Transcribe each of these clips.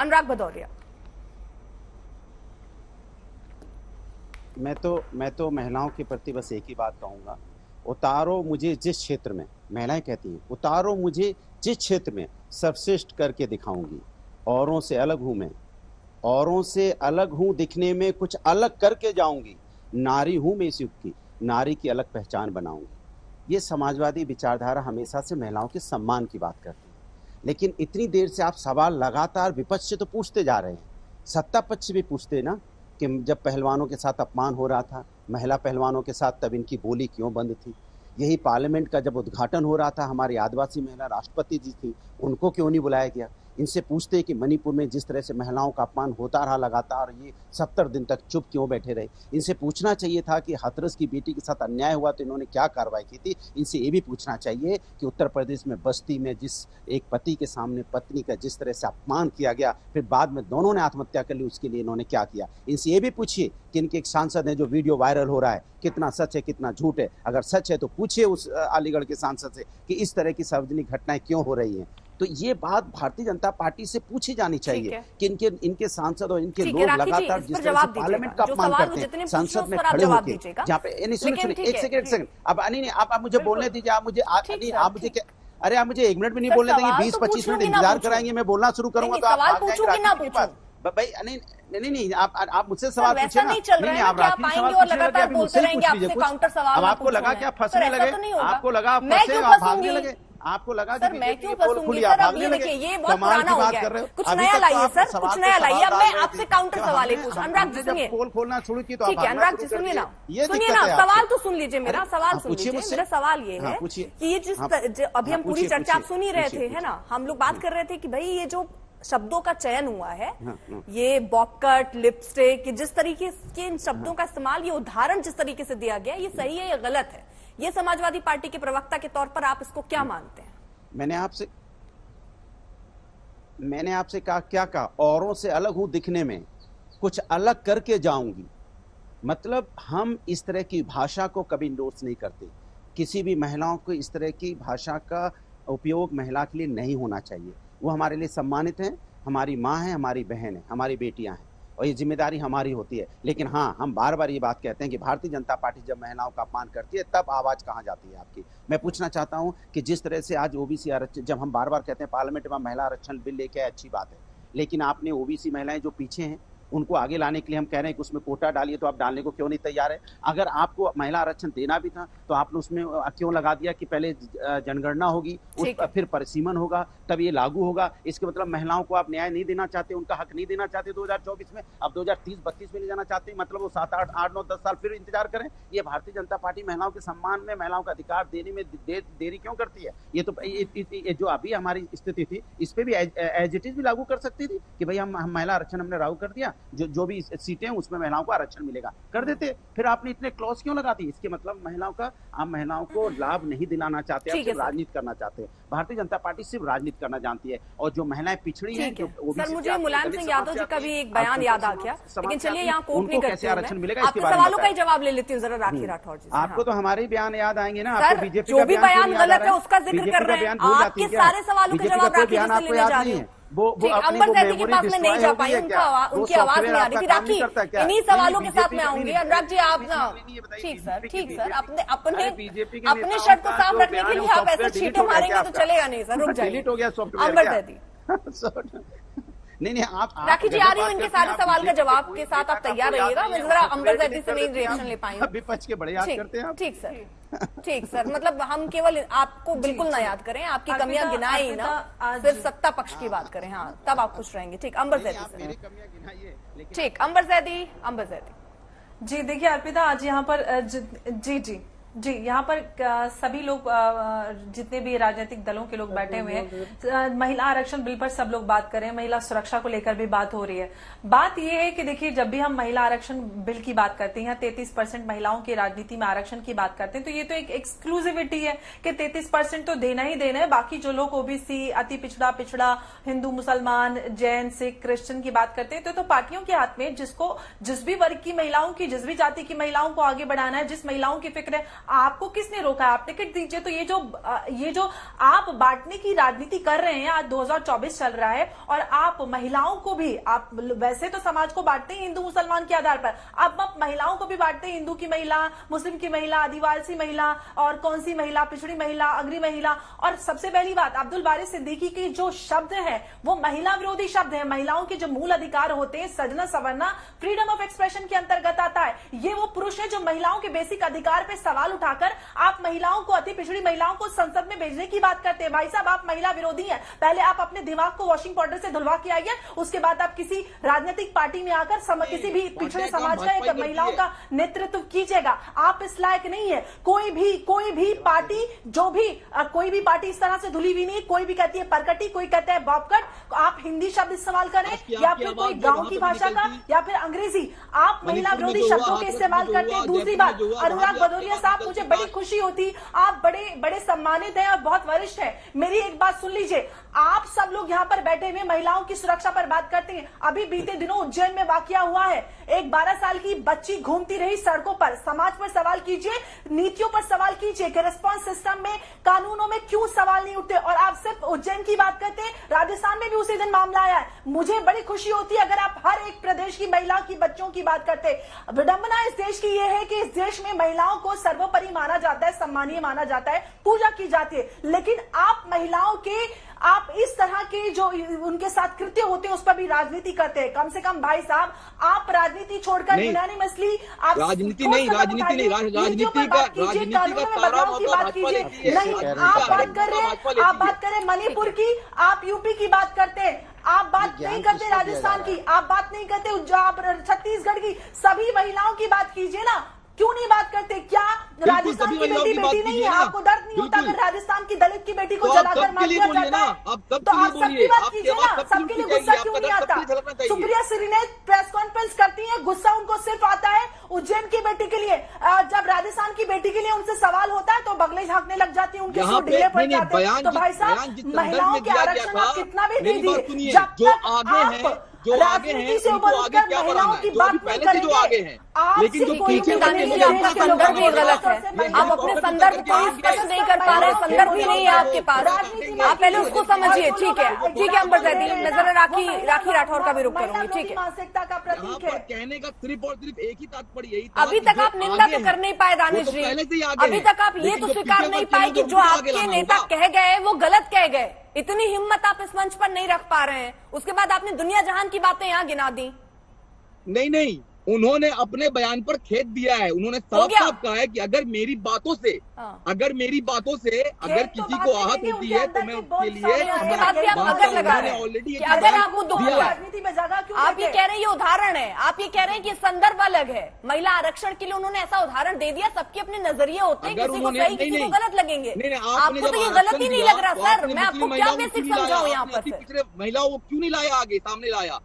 अनुराग भदौरिया। मैं तो महिलाओं के प्रति बस एक ही बात कहूंगा, उतारो मुझे जिस क्षेत्र में, महिलाएं कहती हैं उतारो मुझे जिस क्षेत्र में सर्वश्रेष्ठ करके दिखाऊंगी, औरों से अलग हूं मैं, औरों से अलग हूं, दिखने में कुछ अलग करके जाऊंगी, नारी हूं मैं इस युग की, नारी की अलग पहचान बनाऊंगी। ये समाजवादी विचारधारा हमेशा से महिलाओं के सम्मान की बात करती है, लेकिन इतनी देर से आप सवाल लगातार विपक्ष से तो पूछते जा रहे हैं, सत्ता पक्ष से भी पूछते ना कि जब पहलवानों के साथ अपमान हो रहा था, महिला पहलवानों के साथ, तब इनकी बोली क्यों बंद थी? यही पार्लियामेंट का जब उद्घाटन हो रहा था, हमारी आदिवासी महिला राष्ट्रपति जी थी, उनको क्यों नहीं बुलाया गया? इनसे पूछते कि मणिपुर में जिस तरह से महिलाओं का अपमान होता रहा लगातार, ये 70 दिन तक चुप क्यों बैठे रहे? इनसे पूछना चाहिए था कि हाथरस की बेटी के साथ अन्याय हुआ तो इन्होंने क्या कार्रवाई की थी। इनसे ये भी पूछना चाहिए कि उत्तर प्रदेश में बस्ती में जिस एक पति के सामने पत्नी का जिस तरह से अपमान किया गया, फिर बाद में दोनों ने आत्महत्या कर ली, उसके लिए इन्होंने क्या किया? इनसे ये भी पूछिए कि इनके एक सांसद है जो वीडियो वायरल हो रहा है, कितना सच है कितना झूठ है। अगर सच है तो पूछिए उस अलीगढ़ के सांसद से कि इस तरह की सार्वजनिक घटनाएं क्यों हो रही हैं। तो ये बात भारतीय जनता पार्टी से पूछी जानी चाहिए कि इनके सांसद और इनके लोग लगातार जिस तरह से पार्लियामेंट का अपमान करते हैं, संसद में खड़े होकर, जहाँ पे एक सेकंड अब नहीं आप मुझे बोलने दीजिए, आप मुझे अरे आप मुझे 1 मिनट भी नहीं बोलने देंगे, 20-25 मिनट इंतजार कराएंगे, मैं बोलना शुरू करूंगा तो आप भाई नहीं आप मुझसे सवाल पूछिए ना। नहीं आप राखी सवाल मुझसे पूछ लीजिए कुछ। अब आपको लगा कि आप फंसने लगे, आपको लगा आप फंसे, आप भागने लगे, आपको लगा सर मैं क्यों फंसूंगी? सर अब ये देखिए ये बहुत पुराना हो गया है, कुछ नया लाइए सर, कुछ नया लाइए। अब मैं आपसे काउंटर सवाल पूछ, अनुराग जी सुनिए, पोल खोलना शुरू की तो ठीक है अनुराग जी सुनिए ना, सवाल तो सुन लीजिए, मेरा सवाल सुन लीजिए। मेरा सवाल ये है कि ये जिस अभी हम पूरी चर्चा आप सुन ही रहे थे, है ना, हम लोग बात कर रहे थे कि भाई ये जो शब्दों का चयन हुआ है, ये बॉबकट, लिपस्टिक, जिस तरीके के इन शब्दों का इस्तेमाल, ये उदाहरण जिस तरीके से दिया गया, ये सही है या गलत है? ये समाजवादी पार्टी के प्रवक्ता के तौर पर आप इसको क्या मानते हैं? मैंने आपसे कहा, क्या कहा? औरों से अलग हूं, दिखने में कुछ अलग करके जाऊंगी। मतलब हम इस तरह की भाषा को कभी इंडोर्स नहीं करते। किसी भी महिलाओं को इस तरह की भाषा का उपयोग महिला के लिए नहीं होना चाहिए। वो हमारे लिए सम्मानित हैं, हमारी माँ है, हमारी बहन है, हमारी बेटियां हैं, और ये जिम्मेदारी हमारी होती है। लेकिन हाँ, हम बार बार ये बात कहते हैं कि भारतीय जनता पार्टी जब महिलाओं का अपमान करती है तब आवाज कहाँ जाती है आपकी? मैं पूछना चाहता हूँ कि जिस तरह से आज ओबीसी आरक्षण, जब हम बार बार कहते हैं पार्लियामेंट में महिला आरक्षण बिल लेके आए, अच्छी बात है, लेकिन आपने ओबीसी महिलाएं जो पीछे हैं उनको आगे लाने के लिए हम कह रहे हैं कि उसमें कोटा डालिए, तो आप डालने को क्यों नहीं तैयार है? अगर आपको महिला आरक्षण देना भी था तो आपने उसमें क्यों लगा दिया कि पहले जनगणना होगी, फिर परिसीमन होगा, तब ये लागू होगा? इसके मतलब महिलाओं को आप न्याय नहीं देना चाहते, उनका हक नहीं देना चाहते 2024 में, अब 2030-32 में ले जाना चाहते हैं। मतलब वो 7, 8, 9, 10 साल फिर इंतजार करें? ये भारतीय जनता पार्टी महिलाओं के सम्मान में, महिलाओं का अधिकार देने में देरी क्यों करती है? ये तो ये जो अभी हमारी स्थिति थी, इस पे भी एज इट इज भी लागू कर सकती थी कि भाई हम महिला आरक्षण हमने लागू कर दिया, जो भी सीटें हैं उसमें महिलाओं को आरक्षण मिलेगा, कर देते। फिर आपने इतने क्लॉज क्यों लगा दी? इसके मतलब आप महिलाओं को लाभ नहीं दिलाना चाहते, आप सिर्फ राजनीति करना चाहते हैं। भारतीय जनता पार्टी सिर्फ राजनीति करना जानती है, और जो महिलाएं पिछड़ी हैं, सर मुझे मुलायम सिंह यादव जी का भी एक बयान याद आ गया, लेकिन चलिए यहाँ कोर्ट नहीं करते, आरक्षण मिलेगा आपके सवालों का ही जवाब ले लेती हूँ जरा राखी राठौर जी। आपको तो हमारे बयान याद आएंगे ना, आपको बीजेपी जो भी बयान गलत है उसका जिक्र कर रहे हैं, आपके सारे सवालों के जवाब राखी जी से लेने जा रही हूँ। अंबर सैदी के पास में नहीं जा पाई, उनकी आवाज नहीं आ रही थी। राखी इन्हीं सवालों के साथ में आऊंगी। अनुराग जी आप ना, ठीक सर, अपने शर्त को साफ रखने के लिए आप ऐसे छींटे मारेंगे तो चलेगा नहीं सर, रुक जाइए। अंबर सैदी नहीं आप राखी जी आ रही हो, इनके सारे सवाल का जवाब के साथ आप तैयार रहिएगा। मैं जरा अंबर जैदी से नहीं रिएक्शन ले पाई हूँ। विपक्ष के बड़े याद करते हैं। ठीक सर, मतलब हम केवल आपको बिल्कुल ना याद करें, आपकी कमियां गिनाई ना, सिर्फ सत्ता पक्ष की बात करें, हाँ तब आप खुश रहेंगे। ठीक, अंबर जैदी से। ठीक, अंबर जैदी। जी देखिए अर्पिता, आज यहाँ पर जी यहाँ पर सभी लोग, जितने भी राजनीतिक दलों के लोग बैठे हुए हैं, महिला आरक्षण बिल पर सब लोग बात कर रहे हैं, महिला सुरक्षा को लेकर भी बात हो रही है। बात यह है कि देखिए जब भी हम महिला आरक्षण बिल की बात करते हैं, 33% महिलाओं की राजनीति में आरक्षण की बात करते हैं, तो ये तो एक एक्सक्लूसिविटी है कि 33% तो देना ही देना है। बाकी जो लोग ओबीसी, अति पिछड़ा, हिंदू, मुसलमान, जैन, सिख, क्रिश्चियन की बात करते हैं, तो पार्टियों के हाथ में जिस भी वर्ग की महिलाओं की, जिस भी जाति की महिलाओं को आगे बढ़ाना है, जिस महिलाओं की फिक्र है आपको किसने रोका? आप टिकट दीजिए। तो ये जो आप बांटने की राजनीति कर रहे हैं, आज 2024 चल रहा है और आप महिलाओं को भी, आप वैसे तो समाज को बांटते हैं हिंदू मुसलमान के आधार पर, अब आप महिलाओं को भी बांटते हैं, हिंदू की महिला, मुस्लिम की महिला, आदिवासी महिला और कौन सी महिला, पिछड़ी महिला, अग्री महिला। और सबसे पहली बात, अब्दुल बारी सिद्दीकी की जो शब्द है वो महिला विरोधी शब्द है। महिलाओं के जो मूल अधिकार होते हैं, सजना संवरना फ्रीडम ऑफ एक्सप्रेशन के अंतर्गत आता है। ये वो पुरुष है जो महिलाओं के बेसिक अधिकार पे सवाल उठाकर आप महिलाओं को, अति पिछड़ी महिलाओं को संसद में भेजने की बात करते हैं। भाई साहब, आप महिला विरोधी हैं। पहले आप अपने दिमाग को वॉशिंग पाउडर से धुलवा के आइए, उसके बाद आप किसी राजनीतिक पार्टी में आकर किसी भी पिछड़े समाज का एक महिलाओं का नेतृत्व कीजिएगा। आप इस लायक नहीं है। कोई भी पार्टी, कोई भी पार्टी इस तरह से धुली हुई नहीं। कोई भी कहती है परकटी, कोई कहता है बॉबकट। आप हिंदी शब्द इस्तेमाल करें या फिर कोई गांव की भाषा का या फिर अंग्रेजी, आप महिला विरोधी शब्दों के इस्तेमाल करते हैं। दूसरी बात, अनुराग भदौरिया साहब, मुझे बड़ी खुशी होती, आप बड़े सम्मानित हैं और बहुत वरिष्ठ है। मेरी एक बात सुन लीजिए, आप सब लोग यहाँ पर बैठे हुए महिलाओं की सुरक्षा पर बात करते हैं। अभी बीते दिनों उज्जैन में वाकया हुआ है, एक 12 साल की बच्ची घूमती रही सड़कों पर। समाज पर सवाल कीजिए, नीतियों पर सवाल कीजिए कि रिस्पांस सिस्टम में, कानूनों में क्यों सवाल नहीं उठते। और आप सिर्फ उज्जैन की बात करते हैं, राजस्थान में भी उसी दिन मामला आया है। मुझे बड़ी खुशी होती है अगर आप हर एक प्रदेश की महिला की, बच्चों की बात करते। विडंबना इस देश की यह है कि इस देश में महिलाओं को सर्वोपरि माना जाता है, सम्मानीय माना जाता है, पूजा की जाती है। लेकिन आप महिलाओं के, आप इस तरह के जो उनके साथ कृत्य होते हैं उस पर भी राजनीति करते हैं। कम से कम भाई साहब, आप राजनीति छोड़कर यूनानिमसली आप राजनीति नहीं का बदलाव की बात कीजिए। नहीं, आप बात करें मणिपुर की, आप यूपी की बात करते हैं, आप बात नहीं करते राजस्थान की, आप बात नहीं करते छत्तीसगढ़ की। सभी महिलाओं की बात कीजिए ना, क्यों नहीं बात करते? क्या राजस्थान की बेटी नहीं है? आपको दर्द नहीं होता अगर राजस्थान की दलित की बेटी को जलाकर मार दिया जाता है? तो आप सबकी बात कीजिए ना, सबके लिए गुस्सा क्यों नहीं आता? सुप्रिया श्रीनेत प्रेस कॉन्फ्रेंस करती है, गुस्सा उनको सिर्फ आता है उज्जैन की बेटी के लिए। जब राजस्थान की बेटी के लिए उनसे सवाल होता है तो बगले झांकने लग जाती है, उनके सूट ढीले पड़ जाते हैं। तो भाई साहब, महिलाओं के आरक्षण आप कितना भी दे दिए, जब तक आप राजनीति से उबलकर महिलाओं की बात नहीं करेंगे, लेकिन जो पीछे आपका संदर्भ भी गलत है। आप अपने संदर्भ को स्पष्ट नहीं कर पा रहे, संदर्भ भी नहीं है आपके पास। आप पहले उसको समझिए। ठीक है, अंबर ज़ैदी, मैं जरा राखी राठौर का भी रुख करूंगी। ठीक है, मानसिकता का प्रतीक है। कहने का सिर्फ और सिर्फ एक ही तात्पर्य यही, अभी तक आप निंदा तो कर नहीं पाए दानिश जी, अभी तक आप ये तो स्वीकार नहीं पाए कि जो आपके नेता कह गए वो गलत कह गए। इतनी हिम्मत आप इस मंच पर नहीं रख पा रहे हैं। उसके बाद आपने दुनिया जहान की बातें यहाँ गिना दी। नहीं, उन्होंने अपने बयान पर खेद दिया है। उन्होंने साफ कहा है कि अगर मेरी बातों से अगर किसी को आहत होती है तो मैं उसके लिए ऑलरेडी राजनीति में जगह क्यों? आप ये कह रहे हैं ये उदाहरण है, आप ये कह रहे हैं कि संदर्भ अलग है। महिला आरक्षण के लिए उन्होंने ऐसा उदाहरण दे दिया। सबके अपने नजरिए होते हैं, किसी को सही, किसी को गलत लगेंगे। आपको तो ये गलत ही नहीं लग रहा सर। मैं आपको क्या बेसिक समझाऊं यहाँ पर? महिलाओं को क्यों नहीं लाया आगे, सामने लाया?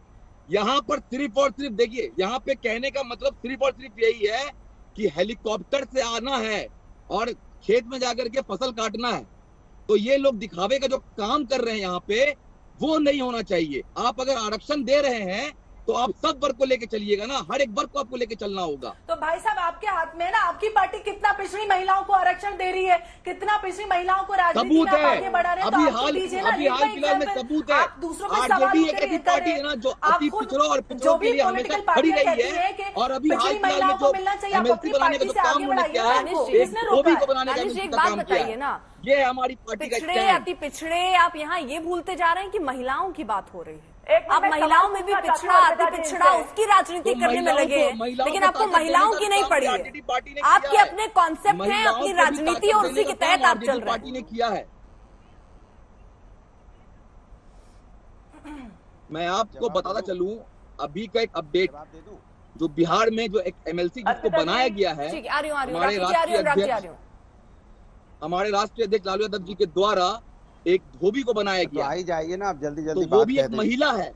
यहाँ पर सिर्फ और सिर्फ देखिए, यहाँ पे कहने का मतलब सिर्फ और सिर्फ यही है कि हेलीकॉप्टर से आना है और खेत में जाकर के फसल काटना है। तो ये लोग दिखावे का जो काम कर रहे हैं यहाँ पे, वो नहीं होना चाहिए। आप अगर आरक्षण दे रहे हैं तो आप सब वर्ग को लेके चलिएगा ना, हर एक वर्ग को आपको लेके चलना होगा। तो भाई साहब, आपके हाथ में है ना, आपकी पार्टी कितना पिछड़ी महिलाओं को आरक्षण दे रही है, कितना पिछड़ी महिलाओं को राजनीति में आगे बढ़ा रहे हैं। अभी हाल फिलहाल में सबूत है। आरजेडी एक ऐसी पार्टी है ना जो अति पिछड़ों और पिछड़ों के लिए हमेशा खड़ी रही है। और अभी हाल फिलहाल में जो एमएलसी बनाने का जो काम उन्होंने किया है, धोबी को बनाने का काम किया है, ये हमारी पार्टी का अति पिछड़े। आप यहाँ ये भूलते जा रहे हैं कि महिलाओं की बात हो रही है। आप महिलाओं में भी पिछड़ा, अति पिछड़ा, उसकी राजनीति करने में लगे हैं, लेकिन आपको महिलाओं की नहीं पड़ी है। आपके अपने कॉन्सेप्ट हैं, अपनी राजनीति, और उसी के तहत आप चल रहे हैं। पार्टी ने किया है। मैं आपको बताता चलूं, अभी का एक अपडेट, जो बिहार में जो एक एमएलसी जिसको बनाया गया है, हमारे राष्ट्रीय अध्यक्ष लालू यादव जी के द्वारा एक धोबी को बनाया गया। आई जाइए ना आप जल्दी। तो वो भी एक महिला है।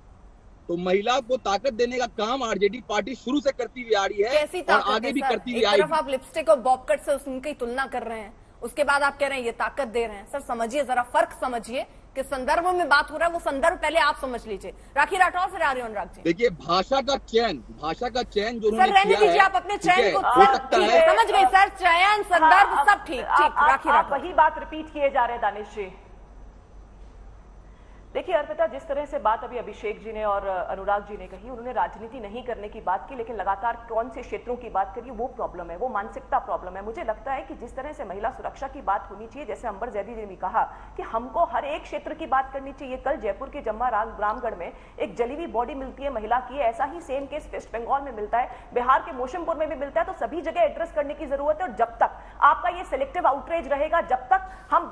तो महिला को ताकत देने का काम आरजेडी पार्टी शुरू से करती हुई आ रही है और आगे भी करती हुई आएगी। आप लिपस्टिक और बॉबकट से उनकी तुलना कर रहे हैं, उसके बाद आप कह रहे हैं ये ताकत दे रहे हैं। सर समझिए, जरा फर्क समझिए किस संदर्भ में बात हो रहा है वो संदर्भ पहले आप समझ लीजिए। राखी राठौर फिर आ रही अनुराग जी। देखिए भाषा का चयन जो सर रहने दीजिए, आप अपने चयन को समझ गए सर, चयन संदर्भ सब ठीक। राखी राठौर वही बात रिपीट किए जा रहे हैं दानिश जी। देखिए अर्पिता, जिस तरह से बात अभी अभिषेक जी ने और अनुराग जी ने कही, उन्होंने राजनीति नहीं करने की बात की, लेकिन लगातार कौन से क्षेत्रों की बात करी, वो प्रॉब्लम है, वो मानसिकता प्रॉब्लम है। मुझे लगता है कि जिस तरह से महिला सुरक्षा की बात होनी चाहिए, जैसे अंबर जैदी जी ने कहा कि हमको हर एक क्षेत्र की बात करनी चाहिए। कल जयपुर के जम्मा रामगढ़ में एक जली हुई बॉडी मिलती है महिला की, ऐसा ही सेम केस वेस्ट बंगाल में मिलता है, बिहार के मोशमपुर में भी मिलता है। तो सभी जगह एड्रेस करने की जरूरत है, और जब तक आपका ये सिलेक्टिव आउटरीच रहेगा, जब तक हम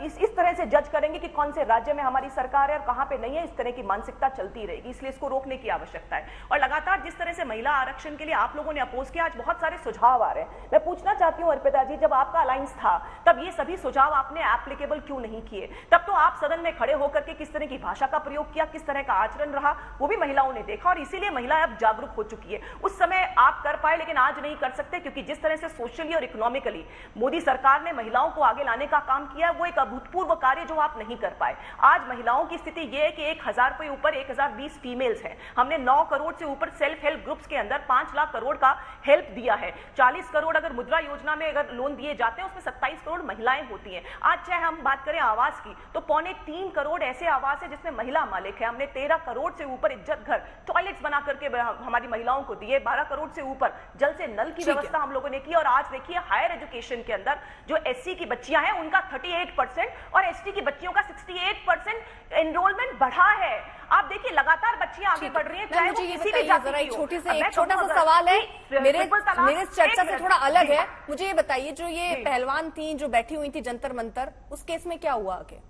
इस तरह से जज करेंगे कि कौन से राज्य में हमारी सरकार है और कहां पे नहीं है, इस तरह की मानसिकता चलती रहेगी। इसलिए इसको रोकने की आवश्यकता है। और लगातार जिस तरह से महिला आरक्षण के लिए आप लोगों ने अपोज किया, आज बहुत सारे सुझाव आ रहे हैं। मैं पूछना चाहती हूं अर्पिता जी, जब आपका अलायंस था तब ये सभी सुझाव आपने एप्लीकेबल क्यों नहीं किए? तब तो आप सदन में खड़े होकर के किस तरह की भाषा का प्रयोग किया, किस तरह का आचरण रहा, वो भी महिलाओं ने देखा, और इसीलिए महिलाएं अब जागरूक हो चुकी है। उस समय आप कर पाए, लेकिन आज नहीं कर सकते, क्योंकि जिस तरह से सोशली और इकोनॉमिकली मोदी सरकार ने महिलाओं को आगे लाने का काम किया है, वो एक अभूतपूर्व कार्य जो आप नहीं कर पाए। आज महिलाओं की स्थिति यह है कि 1000 पे ऊपर 1020 फीमेल्स हैं। हमने 9 करोड़ से ऊपर सेल्फ हेल्प ग्रुप्स के अंदर 5 लाख करोड़ का हेल्प दिया है। 40 करोड़ अगर मुद्रा योजना में अगर लोन दिए जाते हैं, उसमें 27 करोड़ महिलाएं होती हैं। आज चाहे हम बात करें आवास की, तो 2.25 करोड़ ऐसे आवास है जिसमें महिला मालिक है। हमने 13 करोड़ से ऊपर इज्जत घर टॉयलेट्स बना करके हमारी महिलाओं को दिए। 12 करोड़ से ऊपर जल से नल की व्यवस्था हम लोगों ने की। और आज देखिए हायर एजुकेशन के अंदर जो एससी की बच्चियां हैं उनका 38% और एसटी की बच्चियों का 68% एनरोलमेंट बढ़ा है। आप देखिए लगातार बच्चियां आगे बढ़ रही हैं, चाहे वो किसी भी जाति की हो। एक छोटा सा सवाल है मेरे चर्चा से थोड़ा अलग है। मुझे ये बताइए, जो ये पहलवान थी जो बैठी हुई थी जंतर मंतर, उस केस में क्या हुआ आगे?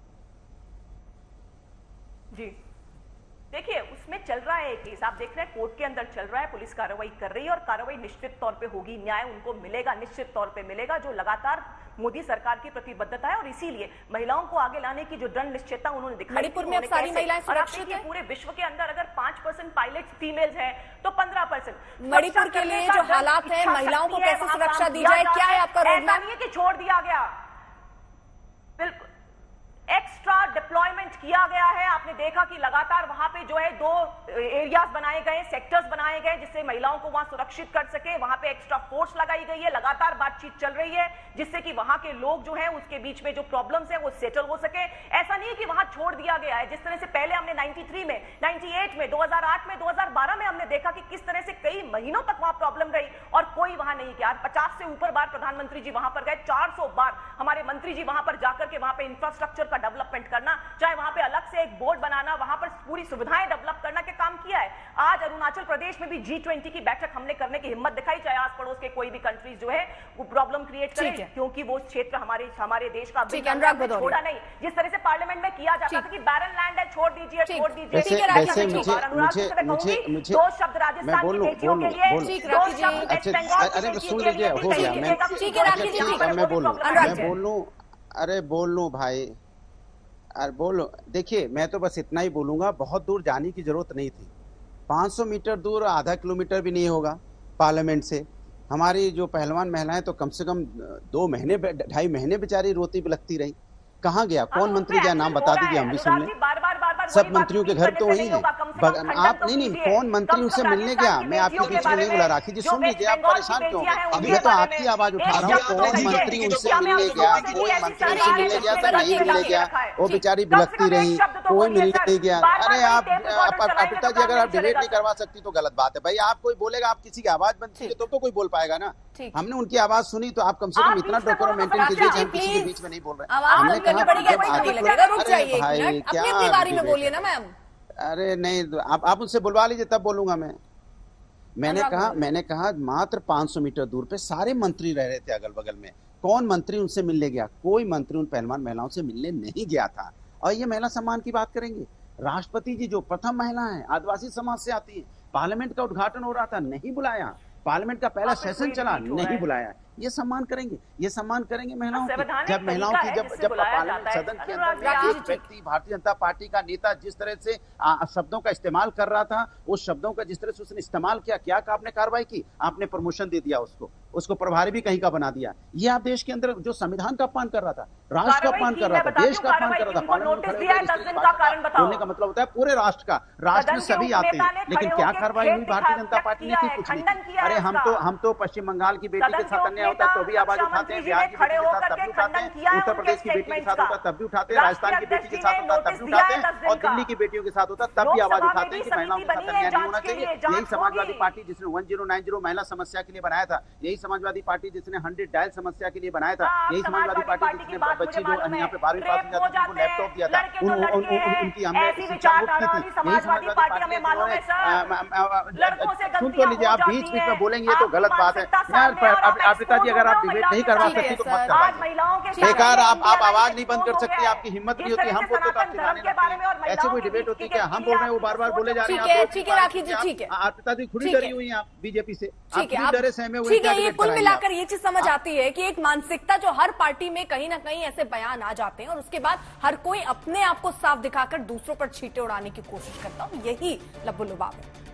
जी देखिए, उसमें चल रहा है केस, आप देख रहे हैं कोर्ट के अंदर चल रहा है, पुलिस कार्रवाई कर रही है और कार्रवाई निश्चित तौर पे होगी, न्याय उनको मिलेगा, निश्चित तौर पे मिलेगा, जो लगातार मोदी सरकार की प्रतिबद्धता है। और इसीलिए महिलाओं को आगे लाने की जो दृढ़ निश्चयता उन्होंने दिखाई, मणिपुर में अब सारी महिलाएं सुरक्षित हैं। पूरे विश्व के अंदर अगर 5% पायलट फीमेल्स हैं तो 15%। मणिपुर के लिए जो हालात है, महिलाओं को कैसे सुरक्षा दी जाए, क्या है आपका रोड मैप? नहीं है कि छोड़ दिया गया, बिल्कुल एक्स्ट्रा डिप्लॉयमेंट किया गया है। आपने देखा कि लगातार वहां पे जो है 2 एरियाज बनाए गए, सेक्टर्स बनाए गए, जिससे महिलाओं को वहां सुरक्षित कर सके। वहां पे एक्स्ट्रा फोर्स लगाई गई है, लगातार बातचीत चल रही है, जिससे कि वहां के लोग जो हैं उसके बीच में जो प्रॉब्लम्स है वो सेटल हो सके। ऐसा नहीं है कि वहां छोड़ दिया गया है। जिस तरह से पहले हमने 93 में, 98 में, 2008 में, 2012 में हमने देखा कि किस तरह से कई महीनों तक वहां प्रॉब्लम रही और कोई वहां नहीं गया। 50 से ऊपर बार प्रधानमंत्री जी वहां पर गए, 400 बार हमारे मंत्री जी वहां पर जाकर के वहां पर इंफ्रास्ट्रक्चर डेवलपमेंट करना, चाहे वहां पे अलग से एक बोर्ड बनाना, वहां पर पूरी सुविधाएं डेवलप करना के काम किया है। आज अरुणाचल प्रदेश में भी G20 की बैठक हमने करने की हिम्मत दिखाई, चाहे आस पड़ोस के कोई भी कंट्रीज जो है वो प्रॉब्लम क्रिएट करे, क्योंकि वो क्षेत्र हमारे देश का छोड़ा नहीं। जिस तरह से पार्लियामेंट में किया जाता था कि बैरन लैंड है, छोड़ दीजिए, छोड़ दीजिए। दो शब्द राजस्थान की बेटियों के लिए, दो शब्द वेस्ट बंगाल की बेटियों के लिए। हो गया, मैं बोल लूं भाई, अरे बोलो। देखिए मैं तो बस इतना ही बोलूंगा, बहुत दूर जाने की जरूरत नहीं थी। 500 मीटर दूर, आधा किलोमीटर भी नहीं होगा पार्लियामेंट से। हमारी जो पहलवान महिलाएं तो कम से कम 2 महीने 2.5 महीने बेचारी रोती बिलखती रही। कहाँ गया? कौन मंत्री गया? नाम बता दीजिए, हम भी सुन लें। सब मंत्रियों के घर तो वही है। आप नहीं, कौन मंत्री उनसे मिलने गया? मैं आपके बीच में नहीं बोला, राखी जी सुन लीजिए, आप परेशान क्यों? अभी मैं तो आपकी आवाज उठा रहा हूँ। कौन मंत्री उनसे मिलने गया? कोई मंत्री उनसे मिलने गया तो नहीं मिलने गया, वो बेचारी बिलखती रही, कोई मिलने नहीं गया। अरे आप अर्पिता जी, अगर आप डिबेट नहीं करवा सकती तो गलत बात है भाई। आप कोई बोलेगा, आप किसी की आवाज बनती है तो कोई बोल पाएगा ना। हमने उनकी आवाज सुनी तो आप कम से कम इतना डेकोरम मेंटेन कीजिए कि हम किसी के बीच में नहीं बोल रहे। हमने कहा बोलिए ना मैम। अरे नहीं, आप उनसे बुलवा लीजिए तब बोलूंगा मैं। मैंने कहा मात्र 500 मीटर दूर पे सारे मंत्री रह रहे थे अगल बगल में। कौन मंत्री उनसे मिलने गया? कोई मंत्री उन पहलवान महिलाओं से मिलने नहीं गया था। और ये महिला सम्मान की बात करेंगे, राष्ट्रपति जी जो प्रथम महिला है, आदिवासी समाज से आती है, पार्लियामेंट का उद्घाटन हो रहा था, नहीं बुलाया। पार्लियामेंट का पहला सेशन चला, नहीं बुलाया। ये सम्मान करेंगे महिलाओं की। जब महिलाओं की जब पार्लियामेंट सदन के अंदर में एक व्यक्ति भारतीय जनता पार्टी का नेता जिस तरह से शब्दों का इस्तेमाल कर रहा था, उस शब्दों का जिस तरह से उसने इस्तेमाल किया, क्या आपने कार्रवाई की? आपने प्रमोशन दे दिया, उसको प्रभारी भी कहीं का बना दिया। ये आप देश के अंदर जो संविधान का अपमान कर रहा था, राष्ट्र का अपमान कर रहा था, देश का अपमान कर रहा था। बोलने का मतलब होता है पूरे राष्ट्र का, राष्ट्र में सभी आते हैं, लेकिन क्या कार्रवाई हुई? भारतीय जनता पार्टी ने की कुछ नहीं। अरे हम तो पश्चिम बंगाल की बेटी के साथ अन्याय होता है तो भी आवाज उठाते हैं, बिहार की बेटी के साथ तब भी उठाते हैं, उत्तर प्रदेश की बेटी के साथ होता तब भी उठाते हैं, राजस्थान की बेटी के साथ होता तब भी उठाते हैं, और दिल्ली की बेटियों के साथ होता तब भी आवाज उठाते हैं कि महिलाओं के साथ अन्याय नहीं होना चाहिए। यही समाजवादी पार्टी जिसने 1090 महिला समस्या के लिए बनाया था, यही समाजवादी पार्टी जिसने 100 डायल समस्या के लिए बनाया था, यही समाजवादी पार्टी जिसने बच्ची जो यहाँ पे 12वीं पास में जाती थी उनको लैपटॉप दिया था, उनकी हमने शिक्षा मुक्त की थी। यही समाजवादी पार्टी जिन्होंने सुन तो लीजिए, आप बीच में बोलेंगे तो गलत बात है। अर्पिता जी, अगर आप डिबेट नहीं करवा सकती तो मत करवाइए। बेकार आप आवाज नहीं बंद कर सकती, आपकी हिम्मत नहीं होती, हम बोलते तो आप चिल्लाने लगती हैं। ऐसे कोई डिबेट होती क्या? हम बोल रहे हैं, वो बार-बार बोले जा रहे हैं। ठीक है राखी जी, ठीक है। अर्पिता जी खुद ही डरी हुई हैं आप बीजेपी से, ठीक है, डरे सहमे हुए। ठीक है, ये कुल मिलाकर ये चीज समझ आती है कि एक मानसिकता जो हर पार्टी में कहीं ना कहीं ऐसे बयान आ जाते हैं और उसके बाद हर कोई अपने आप को साफ दिखाकर दूसरों पर छींटे उड़ाने की कोशिश करता है। यही लब्बो लुबाब है।